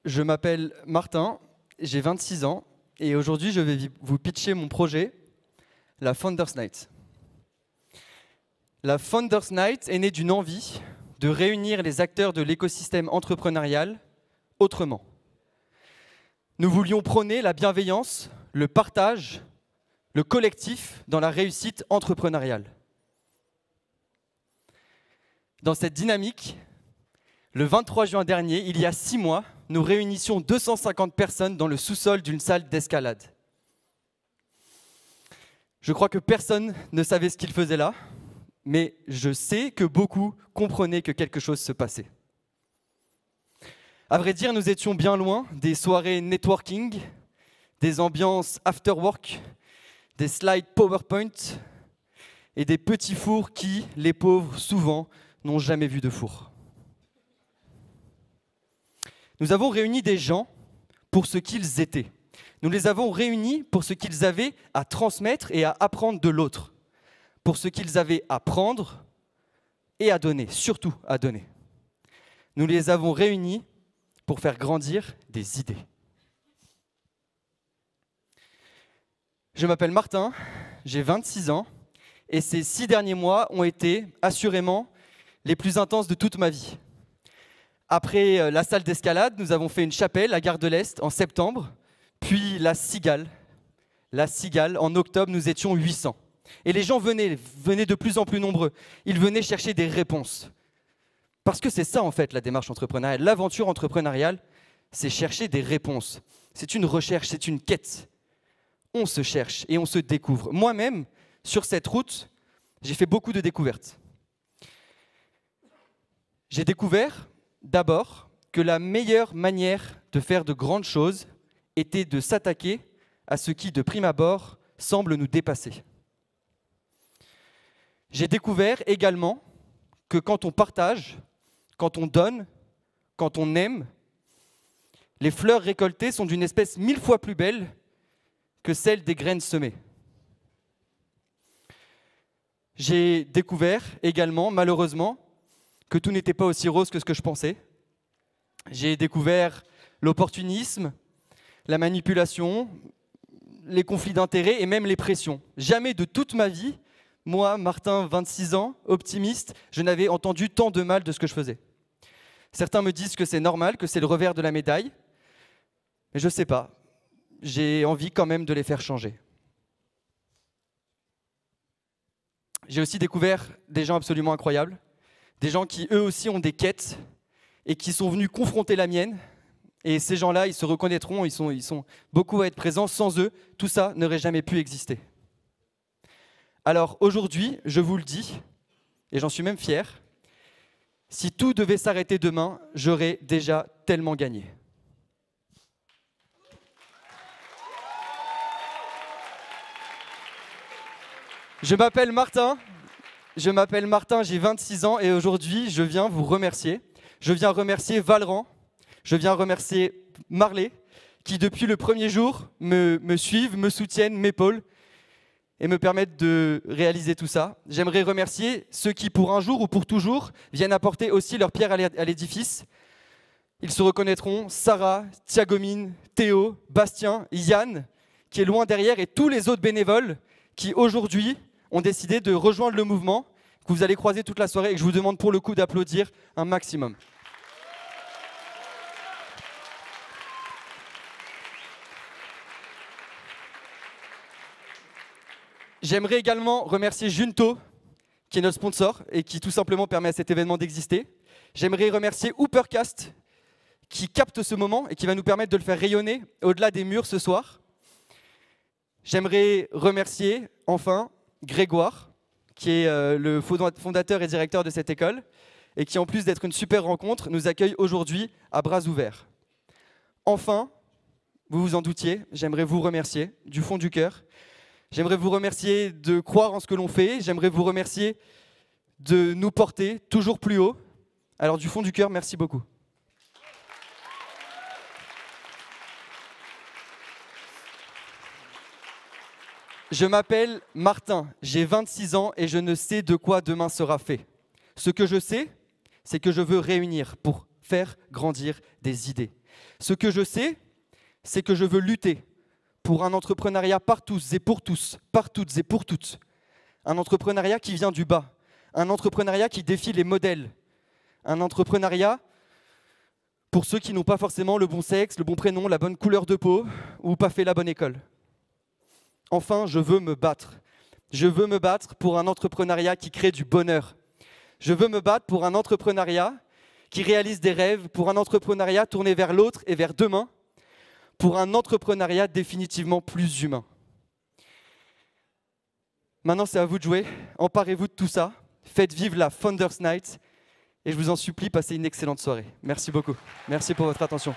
Je m'appelle Martin, j'ai 26 ans et aujourd'hui je vais vous pitcher mon projet, la Founders Night. La Founders Night est née d'une envie de réunir les acteurs de l'écosystème entrepreneurial autrement. Nous voulions prôner la bienveillance, le partage, le collectif dans la réussite entrepreneuriale. Dans cette dynamique, le 23 juin dernier, il y a 6 mois, nous réunissions 250 personnes dans le sous-sol d'une salle d'escalade. Je crois que personne ne savait ce qu'il faisait là, mais je sais que beaucoup comprenaient que quelque chose se passait. À vrai dire, nous étions bien loin des soirées networking, des ambiances after-work, des slides PowerPoint et des petits fours qui, les pauvres, souvent, n'ont jamais vu de four. Nous avons réuni des gens pour ce qu'ils étaient. Nous les avons réunis pour ce qu'ils avaient à transmettre et à apprendre de l'autre, pour ce qu'ils avaient à prendre et à donner, surtout à donner. Nous les avons réunis pour faire grandir des idées. Je m'appelle Martin, j'ai 26 ans et ces 6 derniers mois ont été assurément les plus intenses de toute ma vie. Après la salle d'escalade, nous avons fait une chapelle à Gare de l'Est en septembre, puis la Cigale. La Cigale, en octobre, nous étions 800. Et les gens venaient de plus en plus nombreux. Ils venaient chercher des réponses. Parce que c'est ça, en fait, la démarche entrepreneuriale. L'aventure entrepreneuriale, c'est chercher des réponses. C'est une recherche, c'est une quête. On se cherche et on se découvre. Moi-même, sur cette route, j'ai fait beaucoup de découvertes. J'ai découvert d'abord que la meilleure manière de faire de grandes choses était de s'attaquer à ce qui, de prime abord, semble nous dépasser. J'ai découvert également que quand on partage, quand on donne, quand on aime, les fleurs récoltées sont d'une espèce 1000 fois plus belle que celles des graines semées. J'ai découvert également, malheureusement, que tout n'était pas aussi rose que ce que je pensais. J'ai découvert l'opportunisme, la manipulation, les conflits d'intérêts et même les pressions. Jamais de toute ma vie, moi, Martin, 26 ans, optimiste, je n'avais entendu tant de mal de ce que je faisais. Certains me disent que c'est normal, que c'est le revers de la médaille, mais je ne sais pas. J'ai envie quand même de les faire changer. J'ai aussi découvert des gens absolument incroyables, des gens qui, eux aussi, ont des quêtes et qui sont venus confronter la mienne. Et ces gens-là, ils se reconnaîtront, ils sont beaucoup à être présents. Sans eux, tout ça n'aurait jamais pu exister. Alors aujourd'hui, je vous le dis, et j'en suis même fier, si tout devait s'arrêter demain, j'aurais déjà tellement gagné. Je m'appelle Martin, j'ai 26 ans et aujourd'hui, je viens vous remercier. Je viens remercier Valran, je viens remercier Marley, qui depuis le premier jour me suivent, me soutiennent, m'épaulent et me permettent de réaliser tout ça. J'aimerais remercier ceux qui, pour un jour ou pour toujours, viennent apporter aussi leur pierre à l'édifice. Ils se reconnaîtront, Sarah, Thiagomine, Théo, Bastien, Yann, qui est loin derrière, et tous les autres bénévoles qui, aujourd'hui, ont décidé de rejoindre le mouvement, que vous allez croiser toute la soirée et que je vous demande pour le coup d'applaudir un maximum. J'aimerais également remercier Junto, qui est notre sponsor et qui tout simplement permet à cet événement d'exister. J'aimerais remercier Hoopercast, qui capte ce moment et qui va nous permettre de le faire rayonner au-delà des murs ce soir. J'aimerais remercier enfin Grégoire, qui est le fondateur et directeur de cette école et qui, en plus d'être une super rencontre, nous accueille aujourd'hui à bras ouverts. Enfin, vous vous en doutiez, j'aimerais vous remercier du fond du cœur. J'aimerais vous remercier de croire en ce que l'on fait. J'aimerais vous remercier de nous porter toujours plus haut. Alors du fond du cœur, merci beaucoup. Je m'appelle Martin, j'ai 26 ans et je ne sais de quoi demain sera fait. Ce que je sais, c'est que je veux réunir pour faire grandir des idées. Ce que je sais, c'est que je veux lutter pour un entrepreneuriat par tous et pour tous, par toutes et pour toutes. Un entrepreneuriat qui vient du bas, un entrepreneuriat qui défie les modèles, un entrepreneuriat pour ceux qui n'ont pas forcément le bon sexe, le bon prénom, la bonne couleur de peau ou pas fait la bonne école. Enfin, je veux me battre. Je veux me battre pour un entrepreneuriat qui crée du bonheur. Je veux me battre pour un entrepreneuriat qui réalise des rêves, pour un entrepreneuriat tourné vers l'autre et vers demain, pour un entrepreneuriat définitivement plus humain. Maintenant, c'est à vous de jouer. Emparez-vous de tout ça. Faites vivre la Founders Night. Et je vous en supplie, passez une excellente soirée. Merci beaucoup. Merci pour votre attention.